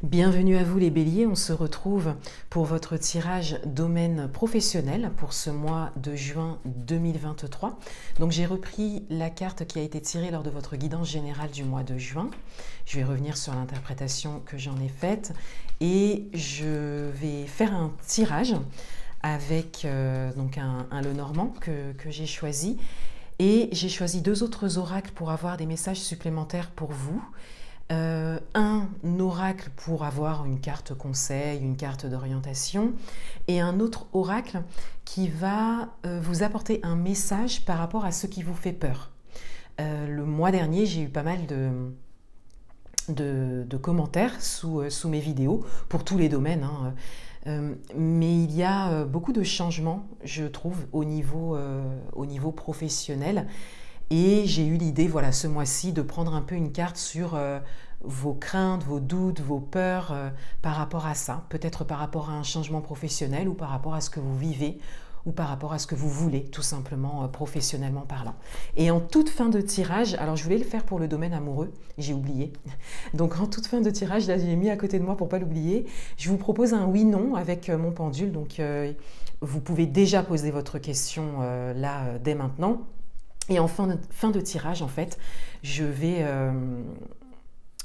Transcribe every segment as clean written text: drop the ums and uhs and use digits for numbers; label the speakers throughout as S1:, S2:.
S1: Bienvenue à vous les béliers, on se retrouve pour votre tirage domaine professionnel pour ce mois de juin 2023. Donc j'ai repris la carte qui a été tirée lors de votre guidance générale du mois de juin. Je vais revenir sur l'interprétation que j'en ai faite et je vais faire un tirage avec donc un Lenormand que j'ai choisi. Et j'ai choisi deux autres oracles pour avoir des messages supplémentaires pour vous. Un oracle pour avoir une carte conseil, une carte d'orientation, et un autre oracle qui va vous apporter un message par rapport à ce qui vous fait peur. Le mois dernier, j'ai eu pas mal de commentaires sous mes vidéos, pour tous les domaines, mais il y a beaucoup de changements, je trouve, au niveau professionnel. Et j'ai eu l'idée, voilà, ce mois-ci, de prendre un peu une carte sur vos craintes, vos doutes, vos peurs par rapport à ça. Peut-être par rapport à un changement professionnel ou par rapport à ce que vous vivez ou par rapport à ce que vous voulez, tout simplement, professionnellement parlant. Et en toute fin de tirage, alors je voulais le faire pour le domaine amoureux, j'ai oublié. Donc en toute fin de tirage, là, je l'ai mis à côté de moi pour ne pas l'oublier. Je vous propose un oui-non avec mon pendule. Donc vous pouvez déjà poser votre question là, dès maintenant. Et en fin de tirage, en fait, je vais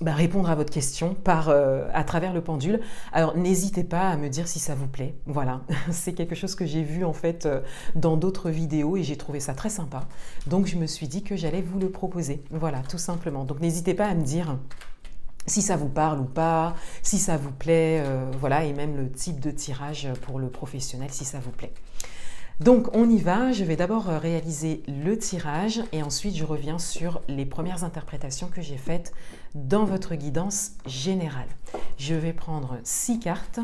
S1: répondre à votre question à travers le pendule. Alors, n'hésitez pas à me dire si ça vous plaît. Voilà, c'est quelque chose que j'ai vu en fait dans d'autres vidéos et j'ai trouvé ça très sympa. Donc, je me suis dit que j'allais vous le proposer. Voilà, tout simplement. Donc, n'hésitez pas à me dire si ça vous parle ou pas, si ça vous plaît, voilà, et même le type de tirage pour le professionnel, si ça vous plaît. Donc on y va, je vais d'abord réaliser le tirage et ensuite je reviens sur les premières interprétations que j'ai faites dans votre guidance générale. Je vais prendre 6 cartes.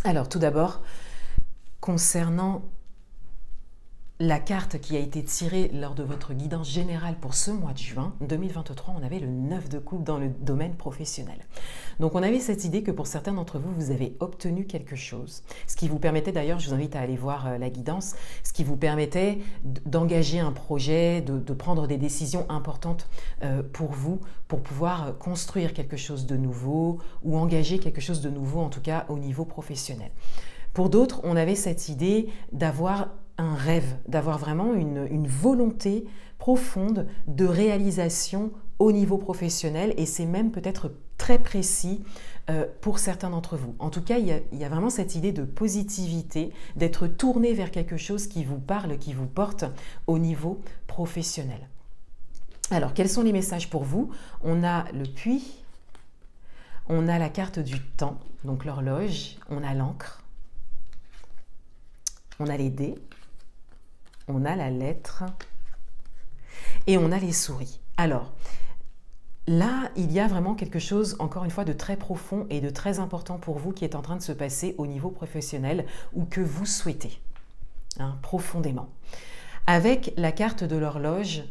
S1: Alors tout d'abord, concernant la carte qui a été tirée lors de votre guidance générale pour ce mois de juin 2023, on avait le 9 de coupe dans le domaine professionnel. Donc on avait cette idée que pour certains d'entre vous, vous avez obtenu quelque chose. Ce qui vous permettait d'ailleurs, je vous invite à aller voir la guidance, ce qui vous permettait d'engager un projet, de prendre des décisions importantes pour vous, pour pouvoir construire quelque chose de nouveau ou engager quelque chose de nouveau, en tout cas au niveau professionnel. Pour d'autres, on avait cette idée d'avoir un rêve, d'avoir vraiment une volonté profonde de réalisation au niveau professionnel et c'est même peut-être très précis pour certains d'entre vous. En tout cas, il y a vraiment cette idée de positivité, d'être tourné vers quelque chose qui vous parle, qui vous porte au niveau professionnel. Alors, quels sont les messages pour vous? On a le puits, on a la carte du temps, donc l'horloge, on a l'encre, on a les dés, on a la lettre et on a les souris. Alors, là, il y a vraiment quelque chose, encore une fois, de très profond et de très important pour vous qui est en train de se passer au niveau professionnel ou que vous souhaitez, profondément. Avec la carte de l'horloge,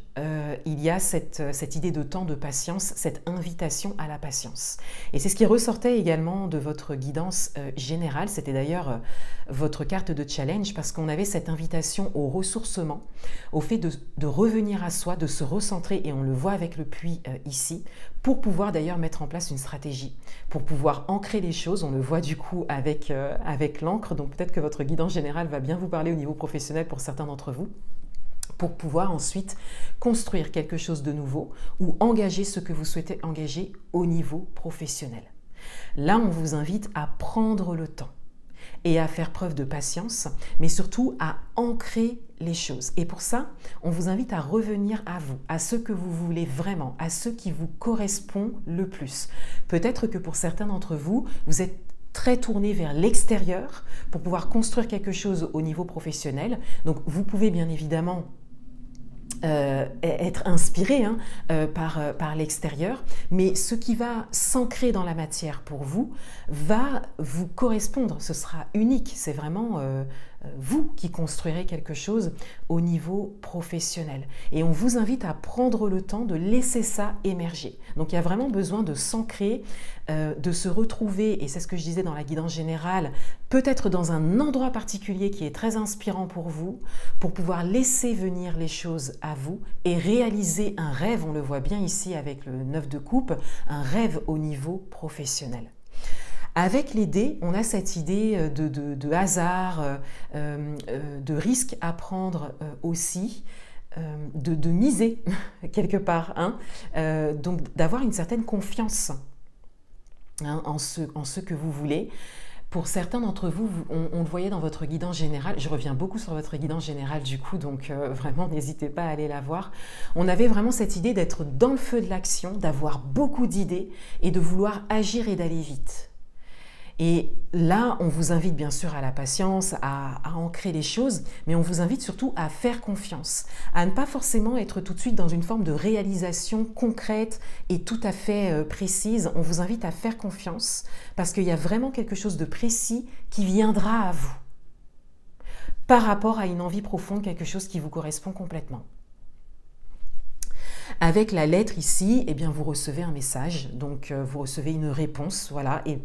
S1: il y a cette idée de temps, de patience, cette invitation à la patience. Et c'est ce qui ressortait également de votre guidance générale. C'était d'ailleurs votre carte de challenge parce qu'on avait cette invitation au ressourcement, au fait de revenir à soi, de se recentrer, et on le voit avec le puits ici, pour pouvoir d'ailleurs mettre en place une stratégie, pour pouvoir ancrer les choses. On le voit du coup avec l'encre, donc peut-être que votre guidance générale va bien vous parler au niveau professionnel pour certains d'entre vous, pour pouvoir ensuite construire quelque chose de nouveau ou engager ce que vous souhaitez engager au niveau professionnel. Là, on vous invite à prendre le temps et à faire preuve de patience, mais surtout à ancrer les choses. Et pour ça, on vous invite à revenir à vous, à ce que vous voulez vraiment, à ce qui vous correspond le plus. Peut-être que pour certains d'entre vous, vous êtes très tourné vers l'extérieur pour pouvoir construire quelque chose au niveau professionnel. Donc, vous pouvez bien évidemment être inspiré hein, par l'extérieur, mais ce qui va s'ancrer dans la matière pour vous va vous correspondre, ce sera unique, c'est vraiment vous qui construirez quelque chose au niveau professionnel. Et on vous invite à prendre le temps de laisser ça émerger. Donc il y a vraiment besoin de s'ancrer, de se retrouver, et c'est ce que je disais dans la guidance générale, peut-être dans un endroit particulier qui est très inspirant pour vous, pour pouvoir laisser venir les choses à vous et réaliser un rêve, on le voit bien ici avec le 9 de coupe, un rêve au niveau professionnel. Avec les dés, on a cette idée de hasard, de risque à prendre aussi, de miser quelque part, hein, donc d'avoir une certaine confiance hein, en ce que vous voulez. Pour certains d'entre vous, on le voyait dans votre guidance générale, je reviens beaucoup sur votre guidance générale du coup, donc vraiment n'hésitez pas à aller la voir. On avait vraiment cette idée d'être dans le feu de l'action, d'avoir beaucoup d'idées et de vouloir agir et d'aller vite. Et là, on vous invite bien sûr à la patience, à ancrer les choses, mais on vous invite surtout à faire confiance, à ne pas forcément être tout de suite dans une forme de réalisation concrète et tout à fait précise. On vous invite à faire confiance parce qu'il y a vraiment quelque chose de précis qui viendra à vous par rapport à une envie profonde, quelque chose qui vous correspond complètement. Avec la lettre ici, eh bien, vous recevez un message, donc vous recevez une réponse, voilà, et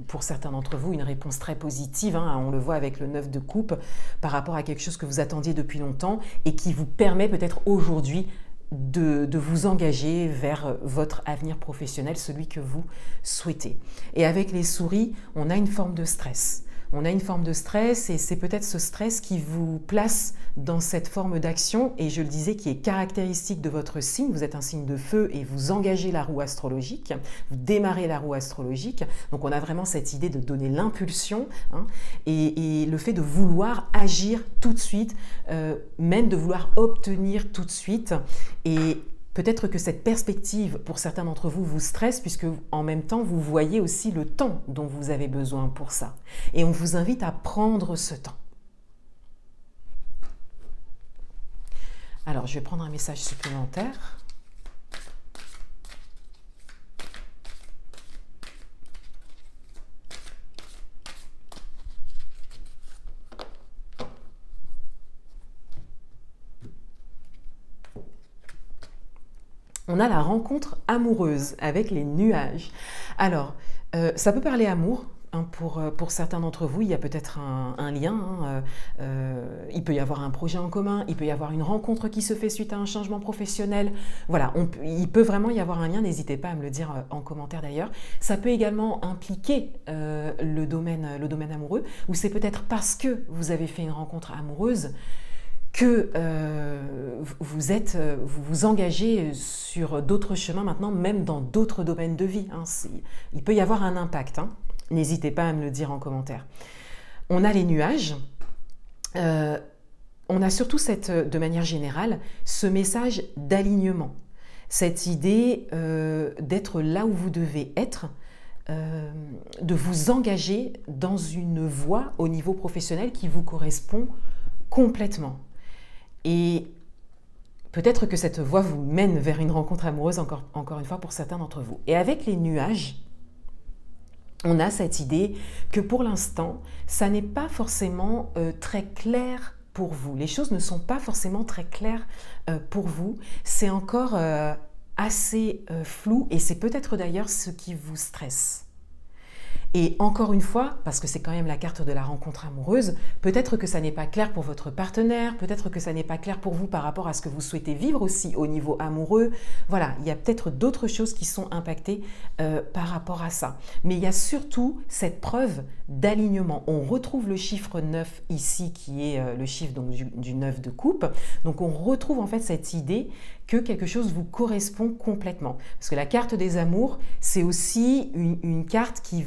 S1: pour certains d'entre vous, une réponse très positive, hein, on le voit avec le 9 de coupe, par rapport à quelque chose que vous attendiez depuis longtemps et qui vous permet peut-être aujourd'hui de vous engager vers votre avenir professionnel, celui que vous souhaitez. Et avec les souris, on a une forme de stress. On a une forme de stress et c'est peut-être ce stress qui vous place dans cette forme d'action et je le disais qui est caractéristique de votre signe. Vous êtes un signe de feu et vous engagez la roue astrologique, vous démarrez la roue astrologique. Donc on a vraiment cette idée de donner l'impulsion hein, et le fait de vouloir agir tout de suite, même de vouloir obtenir tout de suite. Et peut-être que cette perspective, pour certains d'entre vous, vous stresse puisque en même temps, vous voyez aussi le temps dont vous avez besoin pour ça. Et on vous invite à prendre ce temps. Alors, je vais prendre un message supplémentaire. On a la rencontre amoureuse avec les nuages. Alors, ça peut parler amour. Hein, pour certains d'entre vous, il y a peut-être un lien. Hein, il peut y avoir un projet en commun, il peut y avoir une rencontre qui se fait suite à un changement professionnel. Voilà, il peut vraiment y avoir un lien. N'hésitez pas à me le dire en commentaire d'ailleurs. Ça peut également impliquer le domaine amoureux, ou c'est peut-être parce que vous avez fait une rencontre amoureuse que vous vous engagez sur d'autres chemins maintenant, même dans d'autres domaines de vie. Hein. Il peut y avoir un impact. Hein. N'hésitez pas à me le dire en commentaire. On a les nuages. On a surtout de manière générale, ce message d'alignement. Cette idée d'être là où vous devez être, de vous engager dans une voie au niveau professionnel qui vous correspond complètement. Et peut-être que cette voie vous mène vers une rencontre amoureuse, encore une fois, pour certains d'entre vous. Et avec les nuages, on a cette idée que pour l'instant, ça n'est pas forcément très clair pour vous. Les choses ne sont pas forcément très claires pour vous. C'est encore assez flou et c'est peut-être d'ailleurs ce qui vous stresse. Et encore une fois, parce que c'est quand même la carte de la rencontre amoureuse, peut-être que ça n'est pas clair pour votre partenaire, peut-être que ça n'est pas clair pour vous par rapport à ce que vous souhaitez vivre aussi au niveau amoureux. Voilà, il y a peut-être d'autres choses qui sont impactées par rapport à ça. Mais il y a surtout cette preuve d'alignement. On retrouve le chiffre 9 ici, qui est le chiffre donc, du 9 de coupe. Donc on retrouve en fait cette idée que quelque chose vous correspond complètement. Parce que la carte des amours, c'est aussi une carte qui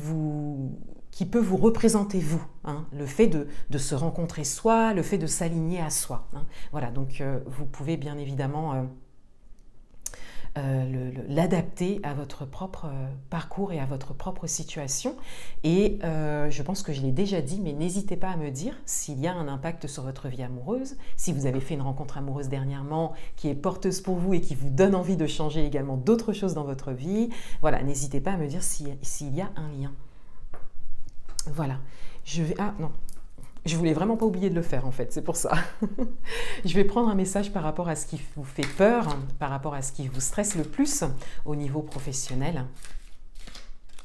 S1: peut vous représenter vous. Hein, le fait de se rencontrer soi, le fait de s'aligner à soi. Hein. Voilà, donc vous pouvez bien évidemment l'adapter à votre propre parcours et à votre propre situation. Et je pense que je l'ai déjà dit, mais n'hésitez pas à me dire s'il y a un impact sur votre vie amoureuse, si vous avez fait une rencontre amoureuse dernièrement qui est porteuse pour vous et qui vous donne envie de changer également d'autres choses dans votre vie. Voilà, n'hésitez pas à me dire s'il y a un lien. Voilà, ah non, je voulais vraiment pas oublier de le faire en fait, c'est pour ça. Je vais prendre un message par rapport à ce qui vous fait peur, par rapport à ce qui vous stresse le plus au niveau professionnel.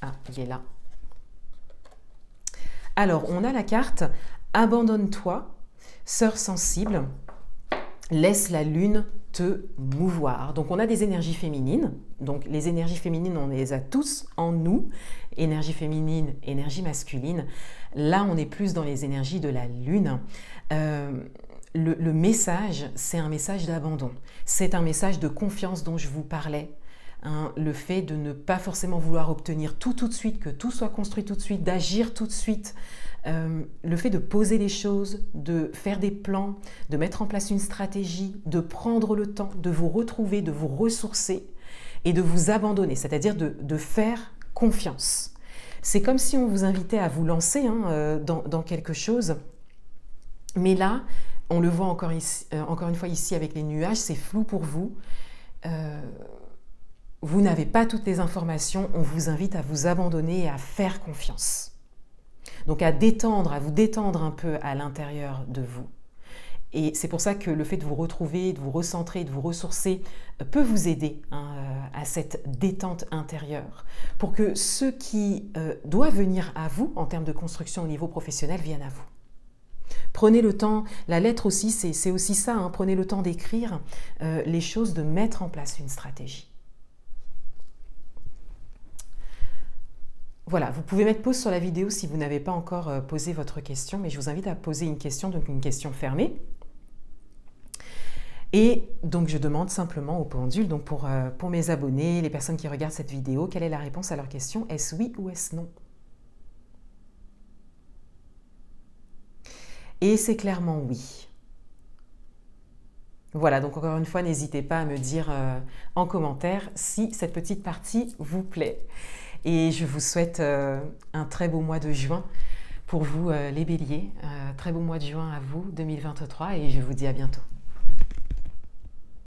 S1: Ah, il est là. Alors, on a la carte « Abandonne-toi, sœur sensible, laisse la lune te mouvoir ». Donc, on a des énergies féminines. Donc, les énergies féminines, on les a tous en nous. Énergie féminine, énergie masculine. Là, on est plus dans les énergies de la lune. Le message, c'est un message d'abandon. C'est un message de confiance dont je vous parlais. Hein, le fait de ne pas forcément vouloir obtenir tout de suite, que tout soit construit tout de suite, d'agir tout de suite. Le fait de poser les choses, de faire des plans, de mettre en place une stratégie, de prendre le temps, de vous retrouver, de vous ressourcer et de vous abandonner, c'est-à-dire de faire confiance. C'est comme si on vous invitait à vous lancer dans quelque chose, mais là, on le voit encore une fois ici avec les nuages, c'est flou pour vous. Vous n'avez pas toutes les informations, on vous invite à vous abandonner et à faire confiance. Donc à vous détendre un peu à l'intérieur de vous. Et c'est pour ça que le fait de vous retrouver, de vous recentrer, de vous ressourcer peut vous aider à cette détente intérieure pour que ce qui doit venir à vous en termes de construction au niveau professionnel vienne à vous. Prenez le temps, la lettre aussi, c'est aussi ça, hein, prenez le temps d'écrire les choses, de mettre en place une stratégie. Voilà, vous pouvez mettre pause sur la vidéo si vous n'avez pas encore posé votre question, mais je vous invite à poser une question, donc une question fermée. Et donc je demande simplement au pendule, donc pour mes abonnés, les personnes qui regardent cette vidéo, quelle est la réponse à leur question? Est-ce oui ou est-ce non? Et c'est clairement oui. Voilà, donc encore une fois, n'hésitez pas à me dire en commentaire si cette petite partie vous plaît. Et je vous souhaite un très beau mois de juin pour vous les béliers. Très beau mois de juin à vous, 2023, et je vous dis à bientôt.